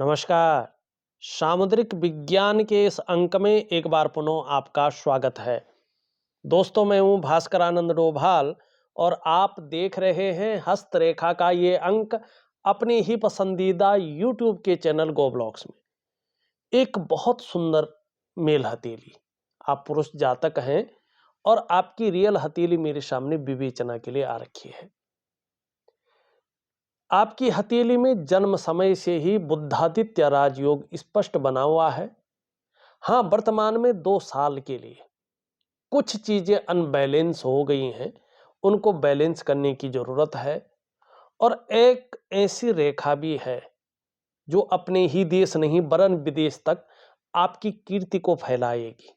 नमस्कार। सामुद्रिक विज्ञान के इस अंक में एक बार पुनः आपका स्वागत है। दोस्तों, मैं हूं भास्कर आनंद डोभाल और आप देख रहे हैं हस्तरेखा का ये अंक अपनी ही पसंदीदा यूट्यूब के चैनल गो ब्लॉग्स में। एक बहुत सुंदर मेल हथेली, आप पुरुष जातक हैं और आपकी रियल हथेली मेरे सामने विवेचना के लिए आ रखी है। आपकी हथेली में जन्म समय से ही बुद्धादित्य राजयोग स्पष्ट बना हुआ है। हाँ, वर्तमान में 2 साल के लिए कुछ चीजें अनबैलेंस हो गई हैं, उनको बैलेंस करने की जरूरत है। और एक ऐसी रेखा भी है जो अपने ही देश नहीं वरन विदेश तक आपकी कीर्ति को फैलाएगी।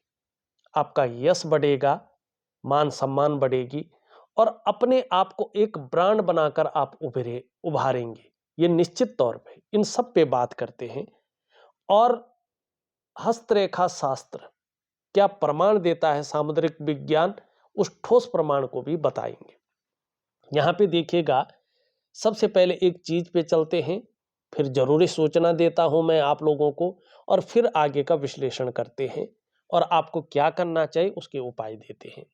आपका यश बढ़ेगा, मान सम्मान बढ़ेगी और अपने आप को एक ब्रांड बनाकर आप उभारेंगे। ये निश्चित तौर पे इन सब पे बात करते हैं। और हस्तरेखा शास्त्र क्या प्रमाण देता है, सामुद्रिक विज्ञान, उस ठोस प्रमाण को भी बताएंगे। यहां पे देखिएगा, सबसे पहले एक चीज पे चलते हैं, फिर जरूरी सूचना देता हूं मैं आप लोगों को और फिर आगे का विश्लेषण करते हैं और आपको क्या करना चाहिए उसके उपाय देते हैं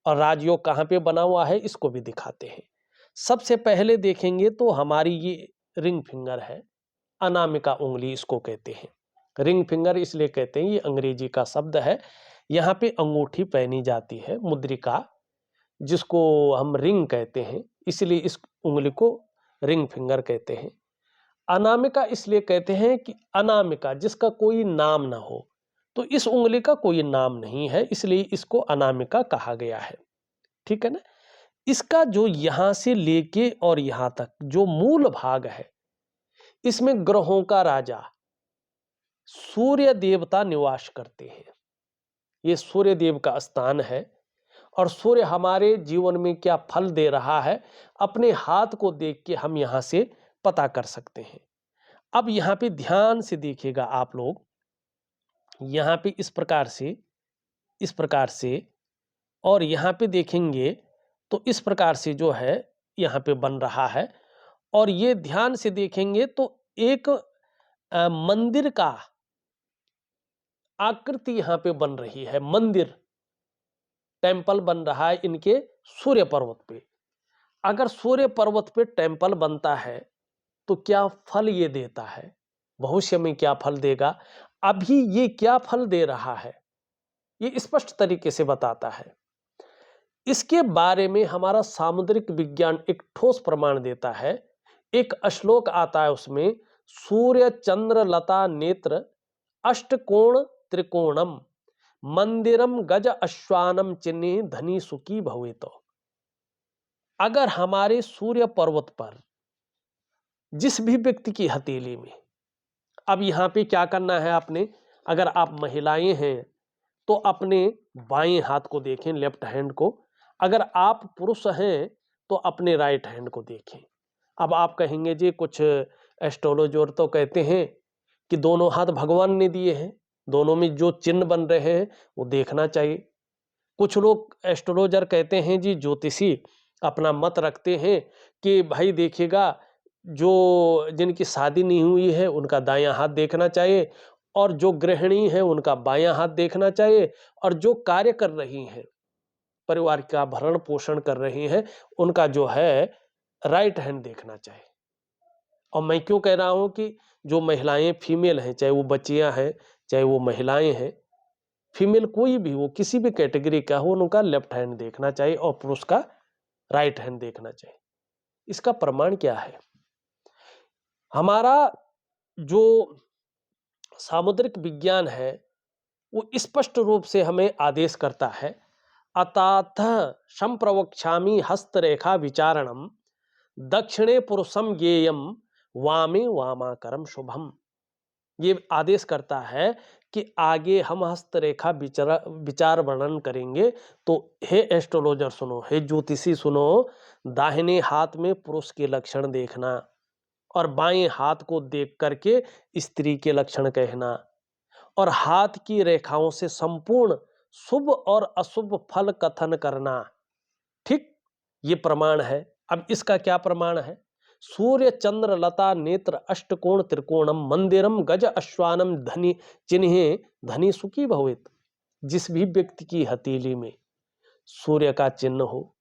और राजयोग कहां पे बना हुआ है इसको भी दिखाते हैं। सबसे पहले देखेंगे तो हमारी ये रिंग फिंगर है, अनामिका उंगली इसको कहते हैं। रिंग फिंगर इसलिए कहते हैं, ये अंग्रेजी का शब्द है। यहाँ पे अंगूठी पहनी जाती है, मुद्रिका, जिसको हम रिंग कहते हैं, इसलिए इस उंगली को रिंग फिंगर कहते हैं। अनामिका इसलिए कहते हैं कि अनामिका जिसका कोई नाम ना हो, तो इस उंगली का कोई नाम नहीं है, इसलिए इसको अनामिका कहा गया है। ठीक है ना। इसका जो यहां से लेके और यहां तक जो मूल भाग है, इसमें ग्रहों का राजा सूर्य देवता निवास करते हैं। ये सूर्य देव का स्थान है और सूर्य हमारे जीवन में क्या फल दे रहा है, अपने हाथ को देख के हम यहां से पता कर सकते हैं। अब यहां पे ध्यान से देखिएगा आप लोग, यहां पे इस प्रकार से और यहां पे देखेंगे तो इस प्रकार से जो है यहां पे बन रहा है। और ये ध्यान से देखेंगे तो एक मंदिर का आकृति यहां पे बन रही है। मंदिर, टेंपल बन रहा है इनके सूर्य पर्वत पे। अगर सूर्य पर्वत पे टेंपल बनता है तो क्या फल ये देता है, भविष्य में क्या फल देगा, अभी ये क्या फल दे रहा है, ये स्पष्ट तरीके से बताता है। इसके बारे में हमारा सामुद्रिक विज्ञान एक ठोस प्रमाण देता है। एक श्लोक आता है उसमें, सूर्य चंद्र लता नेत्र अष्टकोण त्रिकोणम मंदिरम गज अश्वानम चिन्ह धनी सुखी भवेतो। अगर हमारे सूर्य पर्वत पर जिस भी व्यक्ति की हथेली में, अब यहां पे क्या करना है आपने, अगर आप महिलाएं हैं तो अपने बाएं हाथ को देखें, लेफ्ट हैंड को। अगर आप पुरुष हैं तो अपने राइट हैंड को देखें। अब आप कहेंगे जी कुछ एस्ट्रोलॉजर तो कहते हैं कि दोनों हाथ भगवान ने दिए हैं, दोनों में जो चिन्ह बन रहे हैं वो देखना चाहिए। कुछ लोग एस्ट्रोलॉजर कहते हैं जी, ज्योतिषी अपना मत रखते हैं कि भाई देखिएगा, जो जिनकी शादी नहीं हुई है उनका दायां हाथ देखना चाहिए और जो गृहिणी है उनका बायां हाथ देखना चाहिए और जो कार्य कर रही हैं, परिवार का भरण पोषण कर रही हैं, उनका जो है राइट हैंड देखना चाहिए। और मैं क्यों कह रहा हूं कि जो महिलाएं फीमेल हैं, चाहे वो बच्चियां हैं चाहे वो महिलाएं हैं, फीमेल कोई भी वो किसी भी कैटेगरी का हो, उनका लेफ्ट हैंड देखना चाहिए और पुरुष का राइट हैंड देखना चाहिए। इसका प्रमाण क्या है, हमारा जो सामुद्रिक विज्ञान है वो स्पष्ट रूप से हमें आदेश करता है, अताथ संप्रवक्ष्यामि हस्तरेखा विचारणम दक्षिणे पुरुषम ज्ञेयम वामे वामाकरम शुभम। ये आदेश करता है कि आगे हम हस्तरेखा विचार वर्णन करेंगे। तो हे एस्ट्रोलॉजर सुनो, हे ज्योतिषी सुनो, दाहिने हाथ में पुरुष के लक्षण देखना और बाएं हाथ को देख करके स्त्री के लक्षण कहना और हाथ की रेखाओं से संपूर्ण शुभ और अशुभ फल कथन करना। ठीक, ये प्रमाण है। अब इसका क्या प्रमाण है, सूर्य चंद्र लता नेत्र अष्टकोण त्रिकोणम मंदिरम गज अश्वानम धनी चिन्हे धनी सुखी भवेत। जिस भी व्यक्ति की हथेली में सूर्य का चिन्ह हो,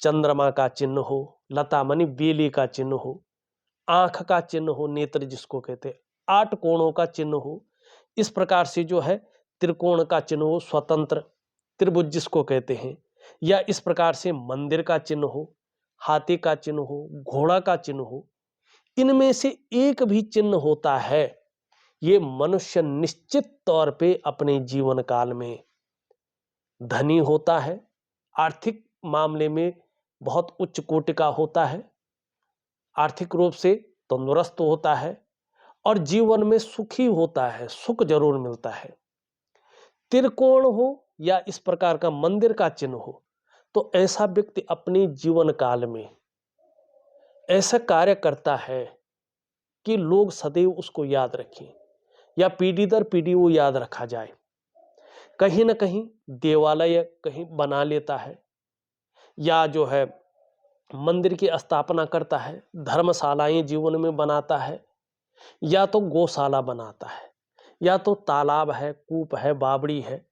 चंद्रमा का चिन्ह हो, लता मानी बेली का चिन्ह हो, आंख का चिन्ह हो, नेत्र जिसको कहते हैं, 8 कोणों का चिन्ह हो, इस प्रकार से जो है त्रिकोण का चिन्ह हो, स्वतंत्र त्रिभुज जिसको कहते हैं, या इस प्रकार से मंदिर का चिन्ह हो, हाथी का चिन्ह हो, घोड़ा का चिन्ह हो, इनमें से एक भी चिन्ह होता है, ये मनुष्य निश्चित तौर पे अपने जीवन काल में धनी होता है, आर्थिक मामले में बहुत उच्च कोटि का होता है, आर्थिक रूप से तंदुरुस्त होता है और जीवन में सुखी होता है, सुख जरूर मिलता है। त्रिकोण हो या इस प्रकार का मंदिर का चिन्ह हो, तो ऐसा व्यक्ति अपने जीवन काल में ऐसा कार्य करता है कि लोग सदैव उसको याद रखें या पीढ़ी दर पीढ़ी वो याद रखा जाए। कहीं ना कहीं देवालय कहीं बना लेता है, या जो है मंदिर की स्थापना करता है, धर्मशालाएं जीवन में बनाता है, या तो गौशाला बनाता है, या तो तालाब है, कूप है, बावड़ी है,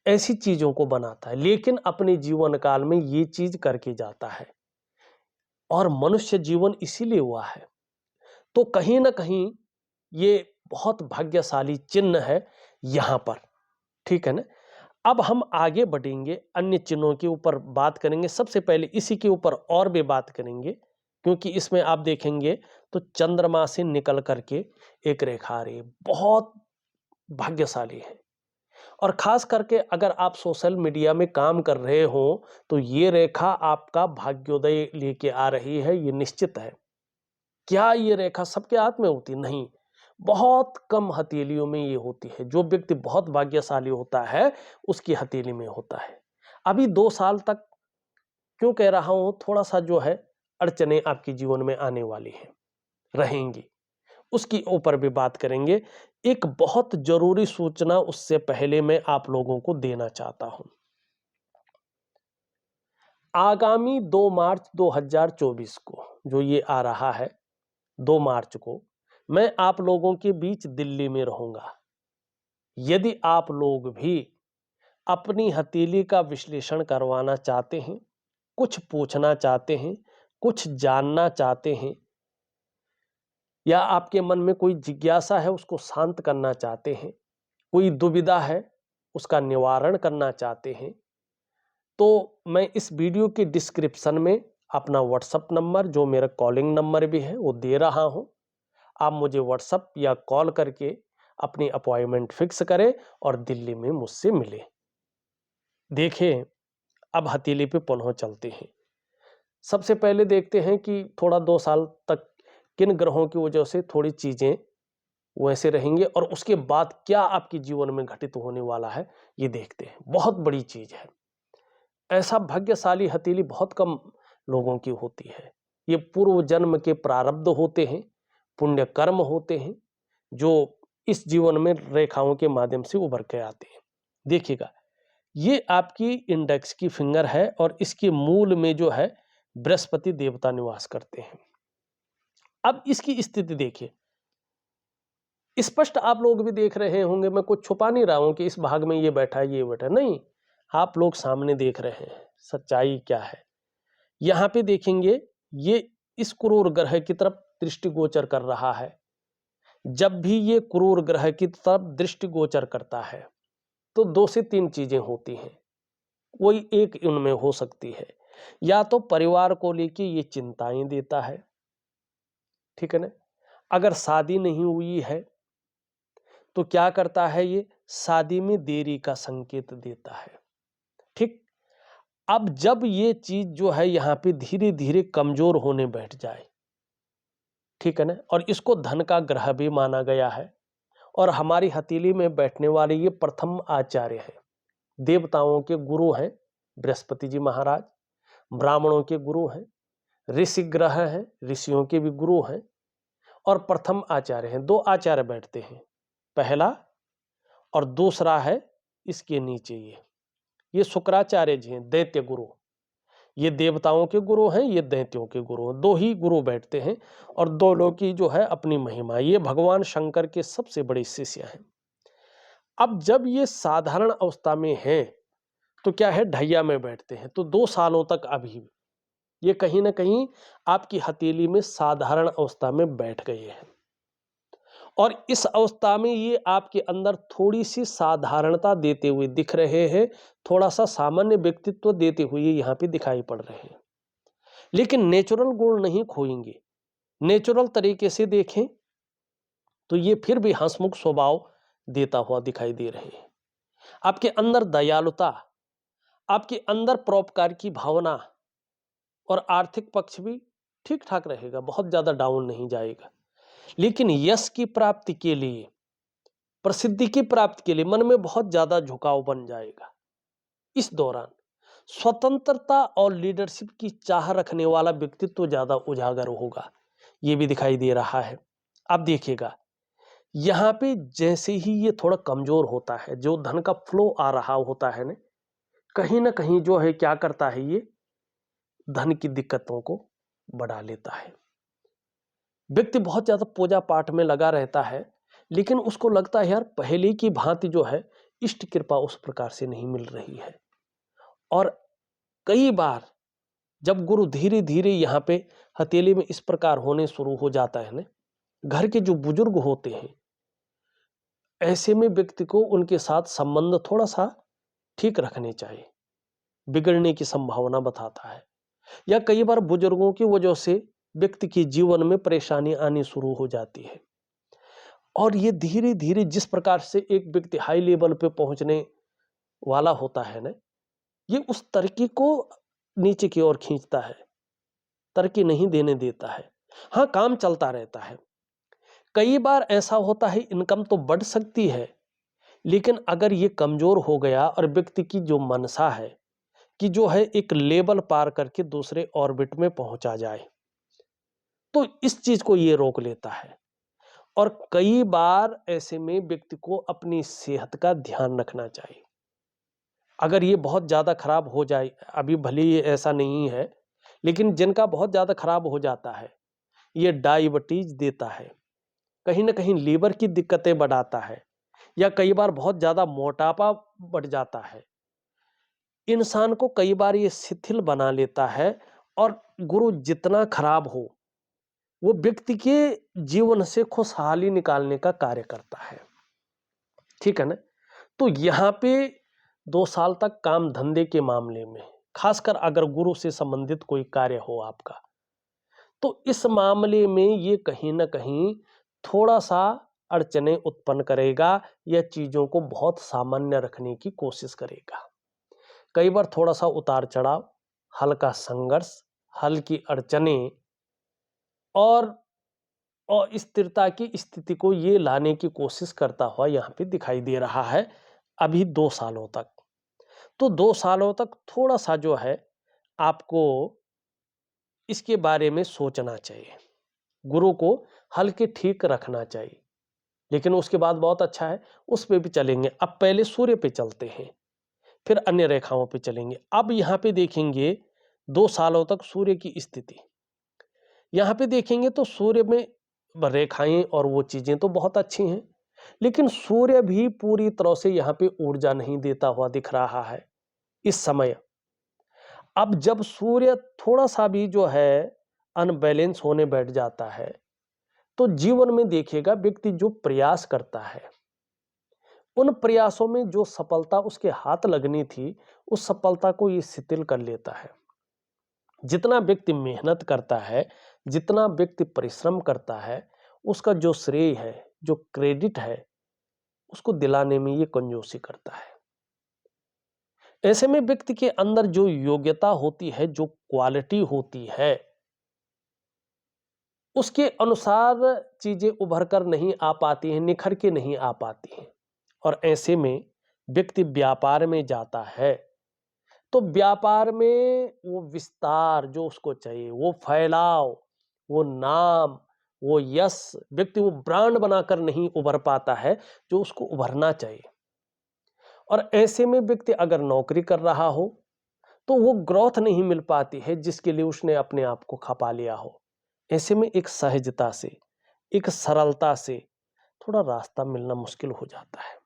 ऐसी चीजों को बनाता है, लेकिन अपने जीवन काल में ये चीज करके जाता है। और मनुष्य जीवन इसीलिए हुआ है, तो कहीं ना कहीं ये बहुत भाग्यशाली चिन्ह है यहां पर, ठीक है ना। अब हम आगे बढ़ेंगे, अन्य चिन्हों के ऊपर बात करेंगे। सबसे पहले इसी के ऊपर और भी बात करेंगे, क्योंकि इसमें आप देखेंगे तो चंद्रमा से निकल करके एक रेखा आ रही है, बहुत भाग्यशाली है। और खास करके अगर आप सोशल मीडिया में काम कर रहे हो तो ये रेखा आपका भाग्योदय लेके आ रही है, ये निश्चित है। क्या ये रेखा सबके हाथ में होती? नहीं, बहुत कम हथेलियों में ये होती है। जो व्यक्ति बहुत भाग्यशाली होता है उसकी हथेली में होता है। अभी 2 साल तक क्यों कह रहा हूं, थोड़ा सा जो है अड़चने आपके जीवन में आने वाली हैं, रहेंगी, उसकी ऊपर भी बात करेंगे। एक बहुत जरूरी सूचना उससे पहले मैं आप लोगों को देना चाहता हूं। आगामी 2 मार्च 2024 को, जो ये आ रहा है 2 मार्च को, मैं आप लोगों के बीच दिल्ली में रहूंगा। यदि आप लोग भी अपनी हथेली का विश्लेषण करवाना चाहते हैं, कुछ पूछना चाहते हैं, कुछ जानना चाहते हैं, या आपके मन में कोई जिज्ञासा है उसको शांत करना चाहते हैं, कोई दुविधा है उसका निवारण करना चाहते हैं, तो मैं इस वीडियो के डिस्क्रिप्शन में अपना व्हाट्सएप नंबर, जो मेरा कॉलिंग नंबर भी है, वो दे रहा हूं। आप मुझे व्हाट्सएप या कॉल करके अपनी अपॉइंटमेंट फिक्स करें और दिल्ली में मुझसे मिलें। देखें, अब हथेली पे पुनः चलते हैं। सबसे पहले देखते हैं कि थोड़ा 2 साल तक किन ग्रहों की वजह से थोड़ी चीजें वैसे रहेंगे, और उसके बाद क्या आपके जीवन में घटित होने वाला है ये देखते हैं। बहुत बड़ी चीज है, ऐसा भाग्यशाली हथेली बहुत कम लोगों की होती है। ये पूर्व जन्म के प्रारब्ध होते हैं, पुण्य कर्म होते हैं, जो इस जीवन में रेखाओं के माध्यम से उभर के आते हैं। देखिएगा, ये आपकी इंडेक्स की फिंगर है और इसके मूल में जो है बृहस्पति देवता निवास करते हैं। अब इसकी स्थिति देखिए, स्पष्ट आप लोग भी देख रहे होंगे, मैं कुछ छुपा नहीं रहा हूं कि इस भाग में ये बैठा है, ये बैठा, नहीं, आप लोग सामने देख रहे हैं सच्चाई क्या है। यहां पे देखेंगे, ये इस क्रूर ग्रह की तरफ दृष्टिगोचर कर रहा है। जब भी ये क्रूर ग्रह की तरफ दृष्टिगोचर करता है तो 2 से 3 चीजें होती हैं, कोई एक इनमें हो सकती है। या तो परिवार को लेके ये चिंताएं देता है, ठीक है ना। अगर शादी नहीं हुई है तो क्या करता है, ये शादी में देरी का संकेत देता है, ठीक। अब जब ये चीज जो है यहां पे धीरे धीरे कमजोर होने बैठ जाए, ठीक है ना, और इसको धन का ग्रह भी माना गया है, और हमारी हथेली में बैठने वाले ये प्रथम आचार्य है, देवताओं के गुरु हैं बृहस्पति जी महाराज, ब्राह्मणों के गुरु हैं, ऋषि ग्रह हैं, ऋषियों के भी गुरु हैं, और प्रथम आचार्य हैं। 2 आचार्य बैठते हैं, पहला और दूसरा है इसके नीचे ये शुक्राचार्य जी हैं, दैत्य गुरु। ये देवताओं के गुरु हैं, ये दैत्यों के गुरु हैं, दो ही गुरु बैठते हैं और दोनों की जो है अपनी महिमा। ये भगवान शंकर के सबसे बड़े शिष्य हैं। अब जब ये साधारण अवस्था में हैं तो क्या है, ढैया में बैठते हैं, तो 2 सालों तक अभी ये कहीं ना कहीं आपकी हथेली में साधारण अवस्था में बैठ गए हैं और इस अवस्था में ये आपके अंदर थोड़ी सी साधारणता देते हुए दिख रहे हैं, थोड़ा सा सामान्य व्यक्तित्व देते हुए यहाँ पे दिखाई पड़ रहे हैं, लेकिन नेचुरल गुण नहीं खोएंगे। नेचुरल तरीके से देखें तो ये फिर भी हंसमुख स्वभाव देता हुआ दिखाई दे रहे हैं। आपके अंदर दयालुता, आपके अंदर परोपकार की भावना और आर्थिक पक्ष भी ठीक ठाक रहेगा, बहुत ज्यादा डाउन नहीं जाएगा। लेकिन यश की प्राप्ति के लिए, प्रसिद्धि की प्राप्ति के लिए मन में बहुत ज्यादा झुकाव बन जाएगा। इस दौरान स्वतंत्रता और लीडरशिप की चाह रखने वाला व्यक्तित्व ज्यादा उजागर होगा, यह भी दिखाई दे रहा है। अब देखिएगा, यहां पे जैसे ही ये थोड़ा कमजोर होता है, जो धन का फ्लो आ रहा होता है ना कहीं जो है क्या करता है, ये धन की दिक्कतों को बढ़ा लेता है। व्यक्ति बहुत ज्यादा पूजा पाठ में लगा रहता है, लेकिन उसको लगता है यार पहले की भांति जो है इष्ट कृपा उस प्रकार से नहीं मिल रही है। और कई बार जब गुरु धीरे धीरे यहाँ पे हथेली में इस प्रकार होने शुरू हो जाता है ना, घर के जो बुजुर्ग होते हैं, ऐसे में व्यक्ति को उनके साथ संबंध थोड़ा सा ठीक रखने चाहिए, बिगड़ने की संभावना बताता है। या कई बार बुजुर्गों की वजह से व्यक्ति के जीवन में परेशानी आनी शुरू हो जाती है और ये धीरे धीरे जिस प्रकार से एक व्यक्ति हाई लेवल पे पहुंचने वाला होता है ना, ये उस तरक्की को नीचे की ओर खींचता है, तरक्की नहीं देने देता है। हाँ, काम चलता रहता है। कई बार ऐसा होता है इनकम तो बढ़ सकती है, लेकिन अगर ये कमजोर हो गया और व्यक्ति की जो मनसा है कि जो है एक लेवल पार करके दूसरे ऑर्बिट में पहुंचा जाए, तो इस चीज को ये रोक लेता है। और कई बार ऐसे में व्यक्ति को अपनी सेहत का ध्यान रखना चाहिए। अगर ये बहुत ज्यादा खराब हो जाए, अभी भले ये ऐसा नहीं है, लेकिन जिनका बहुत ज्यादा खराब हो जाता है, ये डायबिटीज देता है, कहीं ना कहीं लीवर की दिक्कतें बढ़ाता है, या कई बार बहुत ज्यादा मोटापा बढ़ जाता है। इंसान को कई बार ये शिथिल बना लेता है और गुरु जितना खराब हो, वो व्यक्ति के जीवन से खुशहाली निकालने का कार्य करता है। ठीक है ना? तो यहां पे 2 साल तक काम धंधे के मामले में, खासकर अगर गुरु से संबंधित कोई कार्य हो आपका, तो इस मामले में ये कहीं ना कहीं थोड़ा सा अड़चने उत्पन्न करेगा या चीजों को बहुत सामान्य रखने की कोशिश करेगा। कई बार थोड़ा सा उतार चढ़ाव, हल्का संघर्ष, हल्की अड़चने और स्थिरता की स्थिति को ये लाने की कोशिश करता हुआ यहाँ पे दिखाई दे रहा है अभी 2 सालों तक। तो 2 सालों तक थोड़ा सा जो है आपको इसके बारे में सोचना चाहिए, गुरु को हल्के ठीक रखना चाहिए। लेकिन उसके बाद बहुत अच्छा है, उस पे भी चलेंगे। अब पहले सूर्य पे चलते हैं, फिर अन्य रेखाओं पे चलेंगे। अब यहाँ पे देखेंगे 2 सालों तक सूर्य की स्थिति। यहाँ पे देखेंगे तो सूर्य में रेखाएं और वो चीजें तो बहुत अच्छी हैं, लेकिन सूर्य भी पूरी तरह से यहाँ पे ऊर्जा नहीं देता हुआ दिख रहा है इस समय। अब जब सूर्य थोड़ा सा भी जो है अनबैलेंस होने बैठ जाता है, तो जीवन में देखिएगा व्यक्ति जो प्रयास करता है, उन प्रयासों में जो सफलता उसके हाथ लगनी थी, उस सफलता को ये शिथिल कर लेता है। जितना व्यक्ति मेहनत करता है, जितना व्यक्ति परिश्रम करता है, उसका जो श्रेय है, जो क्रेडिट है, उसको दिलाने में ये कंजूसी करता है। ऐसे में व्यक्ति के अंदर जो योग्यता होती है, जो क्वालिटी होती है, उसके अनुसार चीजें उभर कर नहीं आ पाती हैं, निखर के नहीं आ पाती हैं। और ऐसे में व्यक्ति व्यापार में जाता है, तो व्यापार में वो विस्तार जो उसको चाहिए, वो फैलाव, वो नाम, वो यश, व्यक्ति वो ब्रांड बनाकर नहीं उभर पाता है जो उसको उभरना चाहिए। और ऐसे में व्यक्ति अगर नौकरी कर रहा हो, तो वो ग्रोथ नहीं मिल पाती है जिसके लिए उसने अपने आप को खपा लिया हो। ऐसे में एक सहजता से, एक सरलता से थोड़ा रास्ता मिलना मुश्किल हो जाता है।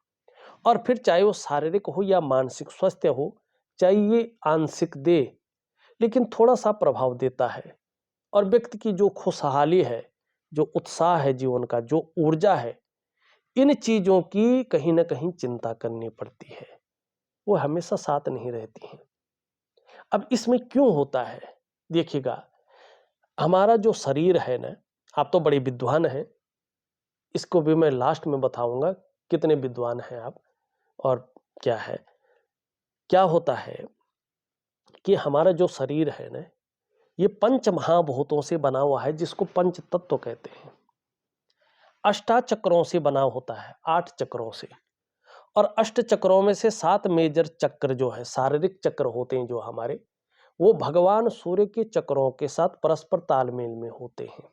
और फिर चाहे वो शारीरिक हो या मानसिक स्वास्थ्य हो, चाहे ये आंशिक दे, लेकिन थोड़ा सा प्रभाव देता है। और व्यक्ति की जो खुशहाली है, जो उत्साह है जीवन का, जो ऊर्जा है, इन चीजों की कहीं ना कहीं चिंता करनी पड़ती है, वो हमेशा साथ नहीं रहती हैं। अब इसमें क्यों होता है? देखिएगा, हमारा जो शरीर है ना, आप तो बड़े विद्वान हैं, इसको भी मैं लास्ट में बताऊंगा कितने विद्वान हैं आप और क्या है। क्या होता है कि हमारा जो शरीर है ना, ये पंच महाभूतों से बना हुआ है, जिसको पंच तत्व कहते हैं। अष्टाचक्रों से बना होता है, 8 चक्रों से। और अष्ट चक्रों में से 7 मेजर चक्र जो है, शारीरिक चक्र होते हैं जो हमारे, वो भगवान सूर्य के चक्रों के साथ परस्पर तालमेल में होते हैं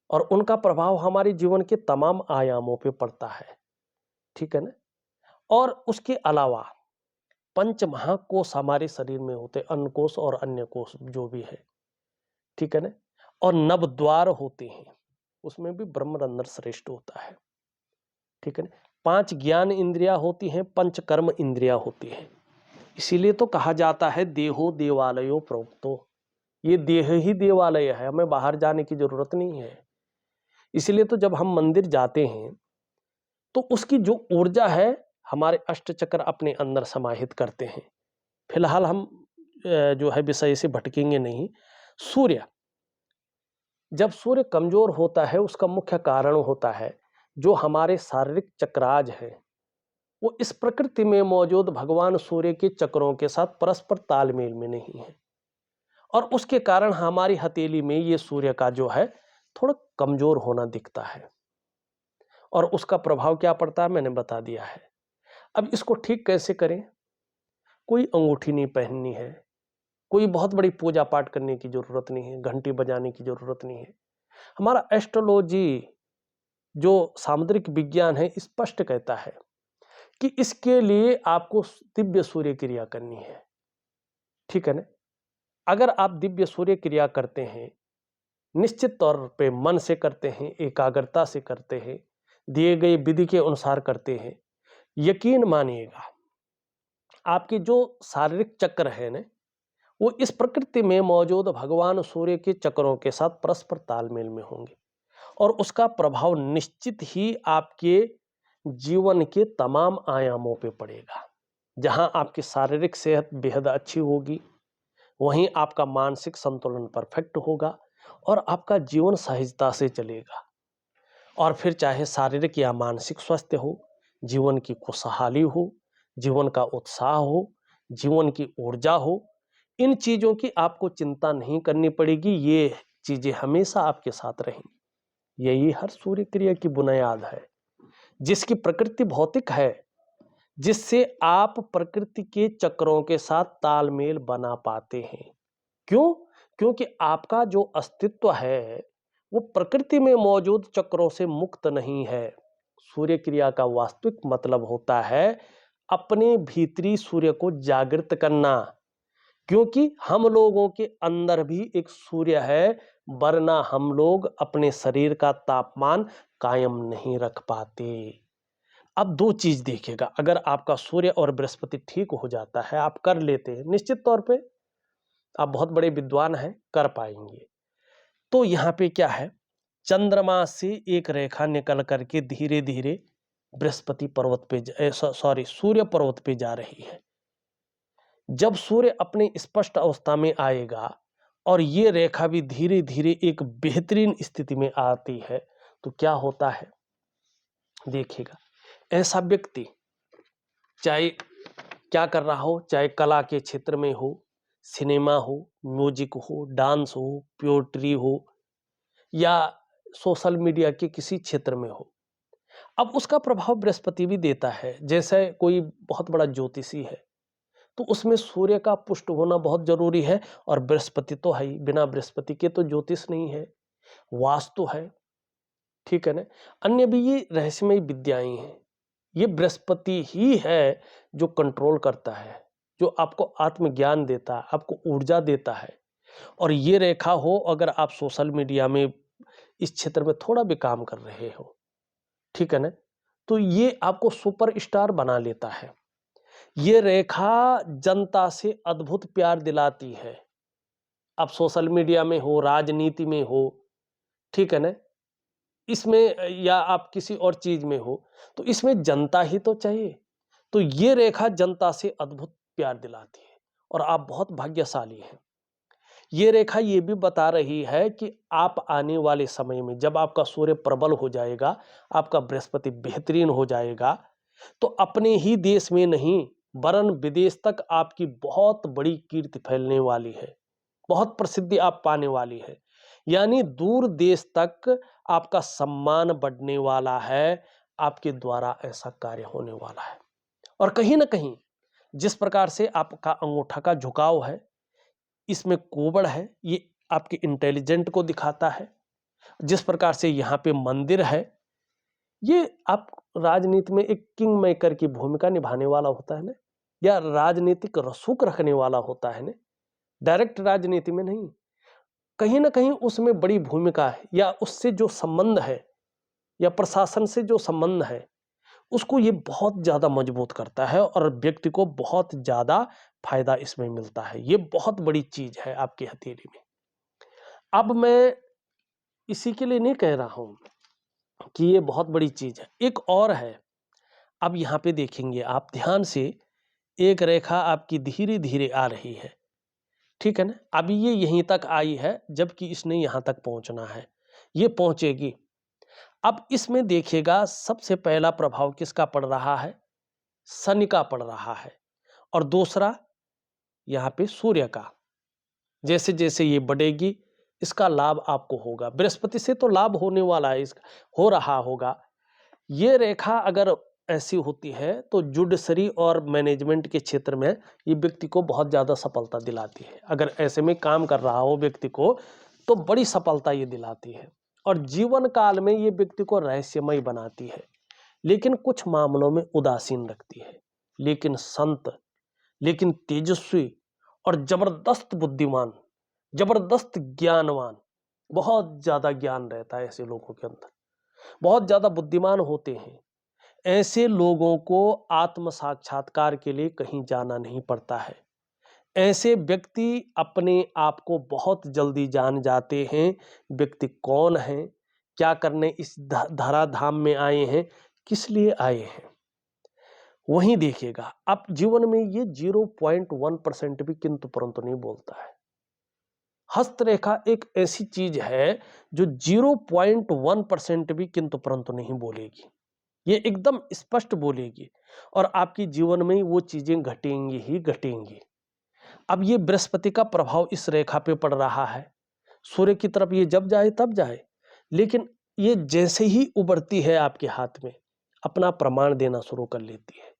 और उनका प्रभाव हमारे जीवन के तमाम आयामों पे पड़ता है। ठीक है ना? और उसके अलावा पंच महाकोश हमारे शरीर में होते, अन्न कोश और अन्य कोश जो भी है। ठीक है ना? और नव द्वार होते हैं, उसमें भी ब्रह्मरंध्र श्रेष्ठ होता है। ठीक है ना? 5 ज्ञान इंद्रियां होती हैं, पंच कर्म इंद्रियां होती हैं। इसीलिए तो कहा जाता है देहो देवालयो प्रोक्तो, ये देह ही देवालय है, हमें बाहर जाने की जरूरत नहीं है। इसलिए तो जब हम मंदिर जाते हैं तो उसकी जो ऊर्जा है हमारे अष्टचक्र अपने अंदर समाहित करते हैं। फिलहाल हम जो है विषय से भटकेंगे नहीं। सूर्य, जब सूर्य कमजोर होता है उसका मुख्य कारण होता है जो हमारे शारीरिक चक्राज है, वो इस प्रकृति में मौजूद भगवान सूर्य के चक्रों के साथ परस्पर तालमेल में नहीं है और उसके कारण हमारी हथेली में ये सूर्य का जो है थोड़ा कमजोर होना दिखता है और उसका प्रभाव क्या पड़ता है मैंने बता दिया है। अब इसको ठीक कैसे करें? कोई अंगूठी नहीं पहननी है, कोई बहुत बड़ी पूजा पाठ करने की जरूरत नहीं है, घंटी बजाने की जरूरत नहीं है। हमारा एस्ट्रोलॉजी जो सामुद्रिक विज्ञान है स्पष्ट कहता है कि इसके लिए आपको दिव्य सूर्य क्रिया करनी है। ठीक है ना? अगर आप दिव्य सूर्य क्रिया करते हैं, निश्चित तौर पे मन से करते हैं, एकाग्रता से करते हैं, दिए गए विधि के अनुसार करते हैं, यकीन मानिएगा आपके जो शारीरिक चक्र है ना, वो इस प्रकृति में मौजूद भगवान सूर्य के चक्रों के साथ परस्पर तालमेल में होंगे और उसका प्रभाव निश्चित ही आपके जीवन के तमाम आयामों पे पड़ेगा। जहां आपकी शारीरिक सेहत बेहद अच्छी होगी, वहीं आपका मानसिक संतुलन परफेक्ट होगा और आपका जीवन सहजता से चलेगा। और फिर चाहे शारीरिक या मानसिक स्वास्थ्य हो, जीवन की खुशहाली हो, जीवन का उत्साह हो, जीवन की ऊर्जा हो, इन चीजों की आपको चिंता नहीं करनी पड़ेगी। ये चीजें हमेशा आपके साथ रहेंगी। यही हर सूर्य क्रिया की बुनियाद है, जिसकी प्रकृति भौतिक है, जिससे आप प्रकृति के चक्रों के साथ तालमेल बना पाते हैं। क्यों? क्योंकि आपका जो अस्तित्व है वो प्रकृति में मौजूद चक्रों से मुक्त नहीं है। सूर्य क्रिया का वास्तविक मतलब होता है अपने भीतरी सूर्य को जागृत करना, क्योंकि हम लोगों के अंदर भी एक सूर्य है, वरना हम लोग अपने शरीर का तापमान कायम नहीं रख पाते। अब दो चीज देखिएगा, अगर आपका सूर्य और बृहस्पति ठीक हो जाता है, आप कर लेते हैं, निश्चित तौर पे आप बहुत बड़े विद्वान हैं, कर पाएंगे। तो यहाँ पे क्या है, चंद्रमा से एक रेखा निकल करके धीरे धीरे बृहस्पति पर्वत पे सूर्य पर्वत पे जा रही है। जब सूर्य अपनी स्पष्ट अवस्था में आएगा और ये रेखा भी धीरे धीरे एक बेहतरीन स्थिति में आती है, तो क्या होता है देखिएगा, ऐसा व्यक्ति चाहे क्या कर रहा हो, चाहे कला के क्षेत्र में हो, सिनेमा हो, म्यूजिक हो, डांस हो, पोएट्री हो या सोशल मीडिया के किसी क्षेत्र में हो, अब उसका प्रभाव बृहस्पति भी देता है। जैसे कोई बहुत बड़ा ज्योतिषी है तो उसमें सूर्य का पुष्ट होना बहुत जरूरी है और बृहस्पति तो है ही, बिना बृहस्पति के तो ज्योतिष नहीं है, वास्तु है। ठीक है ना? अन्य भी ये रहस्यमय विद्याएं हैं, ये बृहस्पति ही है जो कंट्रोल करता है, जो आपको आत्मज्ञान देता है, आपको ऊर्जा देता है, और ये रेखा हो अगर आप सोशल मीडिया में इस क्षेत्र में थोड़ा भी काम कर रहे हो, ठीक है ना, तो ये आपको सुपरस्टार बना लेता है। ये रेखा जनता से अद्भुत प्यार दिलाती है। आप सोशल मीडिया में हो, राजनीति में हो, ठीक है ना, इसमें या आप किसी और चीज में हो, तो इसमें जनता ही तो चाहिए। तो ये रेखा जनता से अद्भुत प्यार दिलाती है और आप बहुत भाग्यशाली हैं। ये रेखा ये भी बता रही है कि आप आने वाले समय में जब आपका सूर्य प्रबल हो जाएगा, आपका बृहस्पति बेहतरीन हो जाएगा, तो अपने ही देश में नहीं वरन विदेश तक आपकी बहुत बड़ी कीर्ति फैलने वाली है, बहुत प्रसिद्धि आप पाने वाली है। यानी दूर देश तक आपका सम्मान बढ़ने वाला है, आपके द्वारा ऐसा कार्य होने वाला है। और कहीं ना कहीं जिस प्रकार से आपका अंगूठा का झुकाव है, इसमें कोबड़ है, ये आपके इंटेलिजेंट को दिखाता है। जिस प्रकार से यहाँ पे मंदिर है, ये आप राजनीति में एक किंग मेकर की भूमिका निभाने वाला होता है ना, या राजनीतिक रसूख रखने वाला होता है ना, डायरेक्ट राजनीति में नहीं, कहीं ना कहीं उसमें बड़ी भूमिका है, या उससे जो संबंध है या प्रशासन से जो संबंध है उसको ये बहुत ज्यादा मजबूत करता है और व्यक्ति को बहुत ज्यादा फायदा इसमें मिलता है। ये बहुत बड़ी चीज है आपकी हथेली में। अब मैं इसी के लिए नहीं कह रहा हूं कि ये बहुत बड़ी चीज है, एक और है। अब यहां पे देखेंगे आप ध्यान से, एक रेखा आपकी धीरे धीरे आ रही है, ठीक है ना। अभी ये यहीं तक आई है जबकि इसने यहां तक पहुंचना है, ये पहुंचेगी। अब इसमें देखिएगा सबसे पहला प्रभाव किसका पड़ रहा है, शनि का पड़ रहा है, और दूसरा यहां पे सूर्य का। जैसे जैसे ये बढ़ेगी इसका लाभ आपको होगा, बृहस्पति से तो लाभ होने वाला है, इसका हो रहा होगा। ये रेखा अगर ऐसी होती है तो जुडिशरी और मैनेजमेंट के क्षेत्र में ये व्यक्ति को बहुत ज्यादा सफलता दिलाती है। अगर ऐसे में काम कर रहा हो व्यक्ति को तो बड़ी सफलता ये दिलाती है, और जीवन काल में ये व्यक्ति को रहस्यमय बनाती है, लेकिन कुछ मामलों में उदासीन रखती है। लेकिन संत, लेकिन तेजस्वी और जबरदस्त बुद्धिमान, जबरदस्त ज्ञानवान, बहुत ज्यादा ज्ञान रहता है ऐसे लोगों के अंदर, बहुत ज्यादा बुद्धिमान होते हैं। ऐसे लोगों को आत्म साक्षात्कार के लिए कहीं जाना नहीं पड़ता है। ऐसे व्यक्ति अपने आप को बहुत जल्दी जान जाते हैं, व्यक्ति कौन है, क्या करने इस धराधाम में आए हैं, किस लिए आए हैं। वहीं देखिएगा आप जीवन में ये 0.1% भी किंतु परंतु नहीं बोलता है। हस्तरेखा एक ऐसी चीज है जो 0.1% भी किंतु परंतु नहीं बोलेगी, ये एकदम स्पष्ट बोलेगी, और आपकी जीवन में वो चीजें घटेंगी ही घटेंगी। अब ये बृहस्पति का प्रभाव इस रेखा पे पड़ रहा है, सूर्य की तरफ ये जब जाए तब जाए, लेकिन ये जैसे ही उबरती है आपके हाथ में अपना प्रमाण देना शुरू कर लेती है।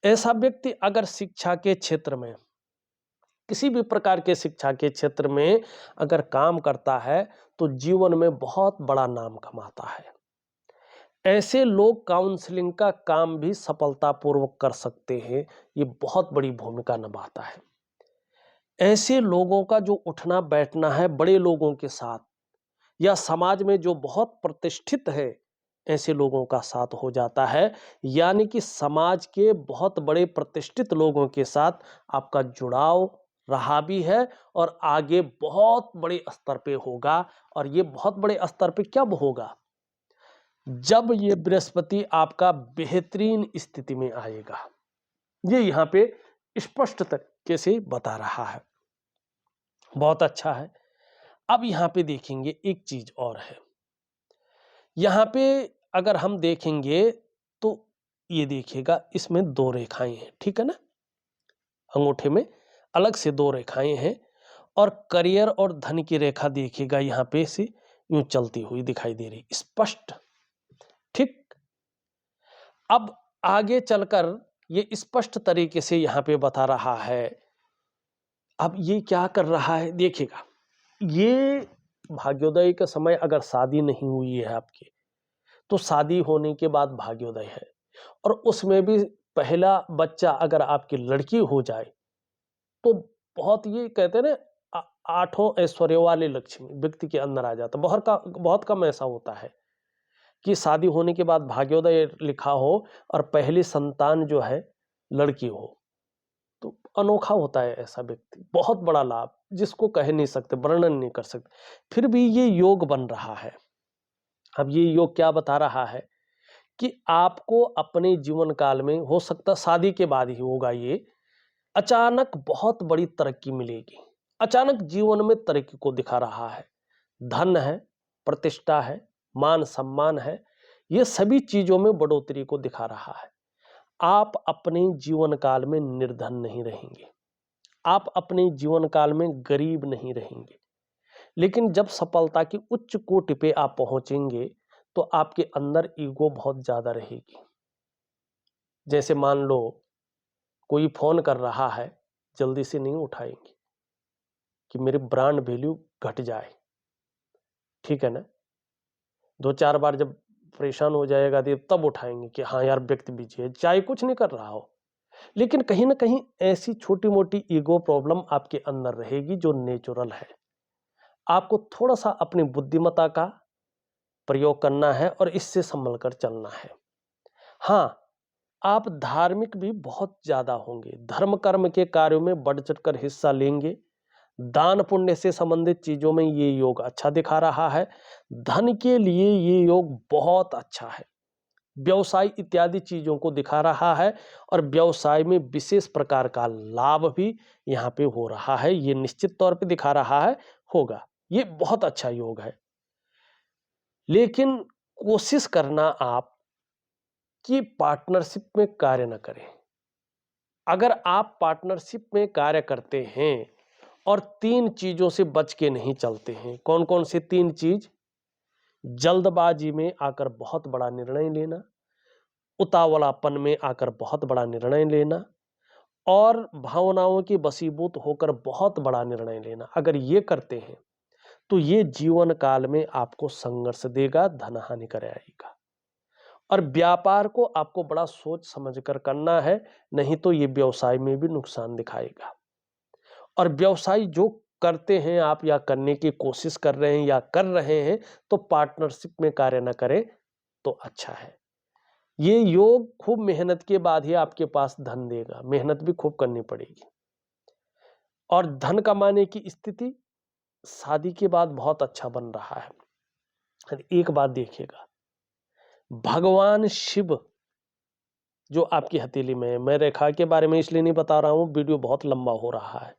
ऐसा व्यक्ति अगर शिक्षा के क्षेत्र में, किसी भी प्रकार के शिक्षा के क्षेत्र में अगर काम करता है तो जीवन में बहुत बड़ा नाम कमाता है। ऐसे लोग काउंसलिंग का काम भी सफलतापूर्वक कर सकते हैं, ये बहुत बड़ी भूमिका निभाता है। ऐसे लोगों का जो उठना बैठना है बड़े लोगों के साथ या समाज में जो बहुत प्रतिष्ठित है, ऐसे लोगों का साथ हो जाता है। यानी कि समाज के बहुत बड़े प्रतिष्ठित लोगों के साथ आपका जुड़ाव रहा भी है और आगे बहुत बड़े स्तर पे होगा। और ये बहुत बड़े स्तर पे कब होगा, जब ये बृहस्पति आपका बेहतरीन स्थिति में आएगा। ये यहां पे स्पष्ट तरीके से बता रहा है, बहुत अच्छा है। अब यहां पे देखेंगे एक चीज और है, यहां पे अगर हम देखेंगे तो ये देखिएगा इसमें दो रेखाएं हैं, ठीक है ना, अंगूठे में अलग से दो रेखाएं हैं, और करियर और धन की रेखा देखिएगा यहां पे से यूं चलती हुई दिखाई दे रही, स्पष्ट, ठीक। अब आगे चलकर ये स्पष्ट तरीके से यहां पे बता रहा है। अब ये क्या कर रहा है देखिएगा, ये भाग्योदय के समय अगर शादी नहीं हुई है आपकी तो शादी होने के बाद भाग्योदय है, और उसमें भी पहला बच्चा अगर आपकी लड़की हो जाए तो बहुत, ये कहते हैं ना, आठों ऐश्वर्य वाले लक्ष्मी व्यक्ति के अंदर आ जाता। बहुत कम ऐसा होता है कि शादी होने के बाद भाग्योदय लिखा हो और पहली संतान जो है लड़की हो। तो अनोखा होता है ऐसा व्यक्ति, बहुत बड़ा लाभ जिसको कह नहीं सकते, वर्णन नहीं कर सकते। फिर भी ये योग बन रहा है। अब ये योग क्या बता रहा है कि आपको अपने जीवन काल में, हो सकता शादी के बाद ही होगा ये, अचानक बहुत बड़ी तरक्की मिलेगी। अचानक जीवन में तरक्की को दिखा रहा है। धन है, प्रतिष्ठा है, मान सम्मान है, ये सभी चीजों में बढ़ोतरी को दिखा रहा है। आप अपने जीवन काल में निर्धन नहीं रहेंगे, आप अपने जीवन काल में गरीब नहीं रहेंगे। लेकिन जब सफलता की उच्च कोटि पे आप पहुंचेंगे तो आपके अंदर ईगो बहुत ज्यादा रहेगी। जैसे मान लो कोई फोन कर रहा है, जल्दी से नहीं उठाएंगे कि मेरी ब्रांड वैल्यू घट जाए, ठीक है ना। 2-4 बार जब परेशान हो जाएगा तो तब उठाएंगे कि हाँ यार व्यक्ति बिजी है, चाहे कुछ नहीं कर रहा हो। लेकिन कहीं ना कहीं ऐसी छोटी मोटी ईगो प्रॉब्लम आपके अंदर रहेगी जो नेचुरल है। आपको थोड़ा सा अपनी बुद्धिमत्ता का प्रयोग करना है और इससे संभल कर चलना है। हाँ, आप धार्मिक भी बहुत ज्यादा होंगे, धर्म कर्म के कार्यों में बढ़ चढ़कर हिस्सा लेंगे। दान पुण्य से संबंधित चीजों में ये योग अच्छा दिखा रहा है। धन के लिए ये योग बहुत अच्छा है। व्यवसाय इत्यादि चीजों को दिखा रहा है और व्यवसाय में विशेष प्रकार का लाभ भी यहाँ पे हो रहा है। ये निश्चित तौर पे दिखा रहा है होगा। ये बहुत अच्छा योग है। लेकिन कोशिश करना आप कि पार्टनरशिप में कार्य न करें। अगर आप पार्टनरशिप में कार्य करते हैं और 3 चीजों से बच के नहीं चलते हैं, कौन कौन से 3 चीज? जल्दबाजी में आकर बहुत बड़ा निर्णय लेना, उतावलापन में आकर बहुत बड़ा निर्णय लेना और भावनाओं की वशीभूत होकर बहुत बड़ा निर्णय लेना। अगर ये करते हैं तो ये जीवन काल में आपको संघर्ष देगा, धन हानि कराएगा। और व्यापार को आपको बड़ा सोच समझकर करना है, नहीं तो ये व्यवसाय में भी नुकसान दिखाएगा। और व्यवसाय जो करते हैं आप या करने की कोशिश कर रहे हैं या कर रहे हैं तो पार्टनरशिप में कार्य न करें तो अच्छा है। ये योग खूब मेहनत के बाद ही आपके पास धन देगा, मेहनत भी खूब करनी पड़ेगी। और धन कमाने की स्थिति शादी के बाद बहुत अच्छा बन रहा है। एक बात देखिएगा, भगवान शिव जो आपकी हथेली में है, मैं रेखा के बारे में इसलिए नहीं बता रहा हूं, वीडियो बहुत लंबा हो रहा है,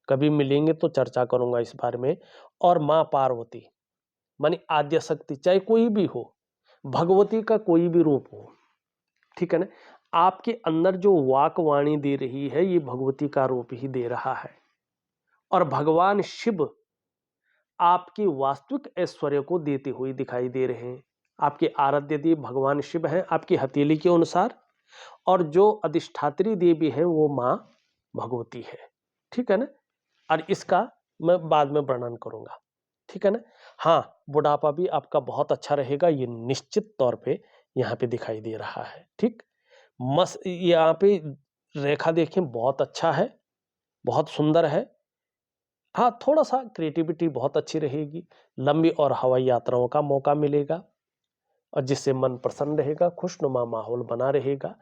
कभी मिलेंगे तो चर्चा करूंगा इस बारे में। और मां पार्वती मानी आद्य शक्ति, चाहे कोई भी हो, भगवती का कोई भी रूप हो, ठीक है ना, आपके अंदर जो वाक वाणी दे रही है ये भगवती का रूप ही दे रहा है। और भगवान शिव आपके वास्तविक ऐश्वर्य को देते हुए दिखाई दे रहे हैं। आपके आराध्य देव भगवान शिव हैं आपकी हथेली के अनुसार, और जो अधिष्ठात्री देवी है वो मां भगवती है, ठीक है ना। और इसका मैं बाद में वर्णन करूंगा, ठीक है ना। हाँ, बुढ़ापा भी आपका बहुत अच्छा रहेगा, ये निश्चित तौर पे यहाँ पे दिखाई दे रहा है, ठीक। मस्त यहाँ पे रेखा देखें, बहुत अच्छा है, बहुत सुंदर है। हाँ, थोड़ा सा क्रिएटिविटी बहुत अच्छी रहेगी, लंबी और हवाई यात्राओं का मौका मिलेगा और जिससे मन प्रसन्न रहेगा, खुशनुमा माहौल बना रहेगा।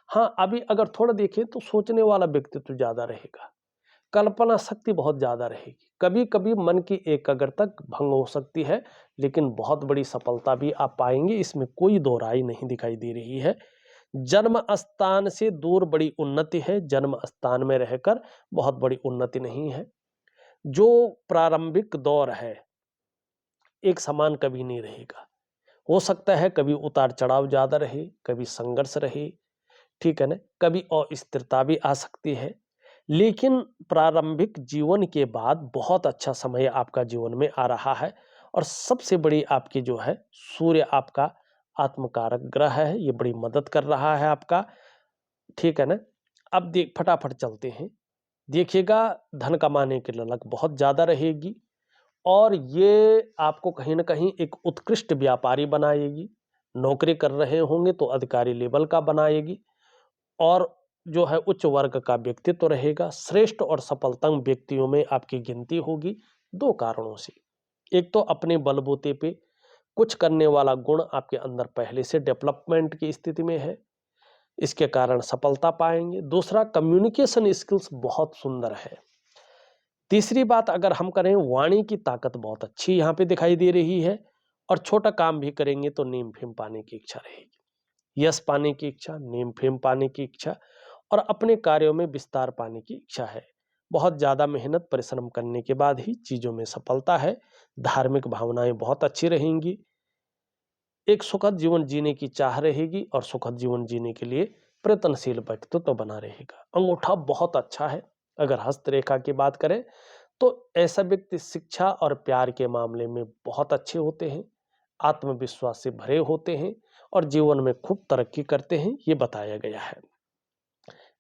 हाँ, अभी अगर थोड़ा देखें तो सोचने वाला व्यक्तित्व ज्यादा रहेगा, कल्पना शक्ति बहुत ज्यादा रहेगी, कभी कभी मन की एकाग्रता भंग हो सकती है, लेकिन बहुत बड़ी सफलता भी आप पाएंगे, इसमें कोई दो राय नहीं दिखाई दे रही है। जन्म स्थान से दूर बड़ी उन्नति है, जन्म स्थान में रहकर बहुत बड़ी उन्नति नहीं है। जो प्रारंभिक दौर है एक समान कभी नहीं रहेगा, हो सकता है कभी उतार चढ़ाव ज्यादा रहे, कभी संघर्ष रहे, ठीक है ना, कभी अस्थिरता भी आ सकती है। लेकिन प्रारंभिक जीवन के बाद बहुत अच्छा समय आपका जीवन में आ रहा है। और सबसे बड़ी आपकी जो है सूर्य आपका आत्मकारक ग्रह है, ये बड़ी मदद कर रहा है आपका, ठीक है ना। अब देख फटाफट चलते हैं, देखिएगा धन कमाने की ललक बहुत ज्यादा रहेगी और ये आपको कहीं ना कहीं एक उत्कृष्ट व्यापारी बनाएगी। नौकरी कर रहे होंगे तो अधिकारी लेवल का बनाएगी। और जो है उच्च वर्ग का व्यक्तित्व रहेगा। श्रेष्ठ और सफलतम व्यक्तियों में आपकी गिनती होगी 2 कारणों से। एक तो अपने बलबूते पे कुछ करने वाला गुण आपके अंदर पहले से डेवलपमेंट की स्थिति में है, इसके कारण सफलता पाएंगे। दूसरा, कम्युनिकेशन स्किल्स बहुत सुंदर है। तीसरी बात अगर हम करें, वाणी की ताकत बहुत अच्छी यहाँ पे दिखाई दे रही है और छोटा काम भी करेंगे तो नेम फेम पाने की इच्छा रहेगी। यश पाने की इच्छा, नेम फेम पाने की इच्छा और अपने कार्यों में विस्तार पाने की इच्छा है। बहुत ज़्यादा मेहनत परिश्रम करने के बाद ही चीज़ों में सफलता है। धार्मिक भावनाएं बहुत अच्छी रहेंगी। एक सुखद जीवन जीने की चाह रहेगी और सुखद जीवन जीने के लिए प्रयत्नशील व्यक्तित्व तो बना रहेगा। अंगूठा बहुत अच्छा है। अगर हस्तरेखा की बात करें तो ऐसा व्यक्ति शिक्षा और प्यार के मामले में बहुत अच्छे होते हैं, आत्मविश्वास से भरे होते हैं और जीवन में खूब तरक्की करते हैं, ये बताया गया है।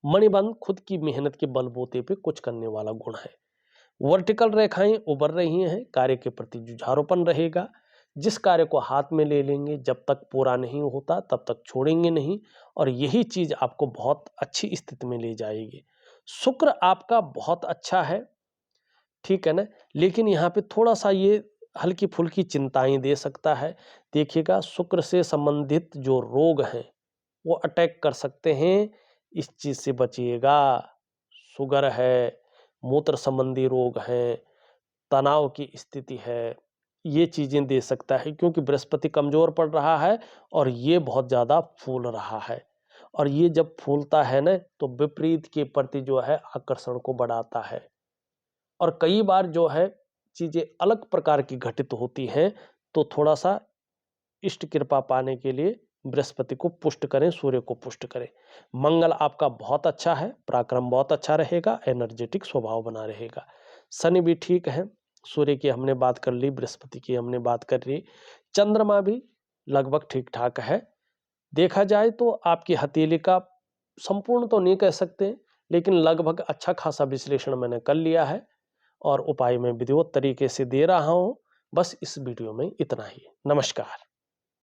मणिबंध खुद की मेहनत के बलबूते पे कुछ करने वाला गुण है। वर्टिकल रेखाएं उभर रही हैं, कार्य के प्रति जुझारूपन रहेगा। जिस कार्य को हाथ में ले लेंगे, जब तक पूरा नहीं होता तब तक छोड़ेंगे नहीं और यही चीज आपको बहुत अच्छी स्थिति में ले जाएगी। शुक्र आपका बहुत अच्छा है, ठीक है ना, लेकिन यहाँ पे थोड़ा सा ये हल्की फुल्की चिंताएं दे सकता है। देखिएगा, शुक्र से संबंधित जो रोग हैं वो अटैक कर सकते हैं, इस चीज से बचिएगा। शुगर है, मूत्र संबंधी रोग हैं, तनाव की स्थिति है, ये चीजें दे सकता है क्योंकि बृहस्पति कमजोर पड़ रहा है और ये बहुत ज्यादा फूल रहा है। और ये जब फूलता है ना तो विपरीत के प्रति जो है आकर्षण को बढ़ाता है और कई बार जो है चीजें अलग प्रकार की घटित होती हैं। तो थोड़ा सा इष्ट कृपा पाने के लिए बृहस्पति को पुष्ट करें, सूर्य को पुष्ट करें। मंगल आपका बहुत अच्छा है, पराक्रम बहुत अच्छा रहेगा, एनर्जेटिक स्वभाव बना रहेगा। शनि भी ठीक है, सूर्य की हमने बात कर ली, बृहस्पति की हमने बात कर ली, चंद्रमा भी लगभग ठीक ठाक है। देखा जाए तो आपकी हथेली का संपूर्ण तो नहीं कह सकते, लेकिन लगभग अच्छा खासा विश्लेषण मैंने कर लिया है और उपाय मैं विधिवत तरीके से दे रहा हूं। बस इस वीडियो में इतना ही। नमस्कार।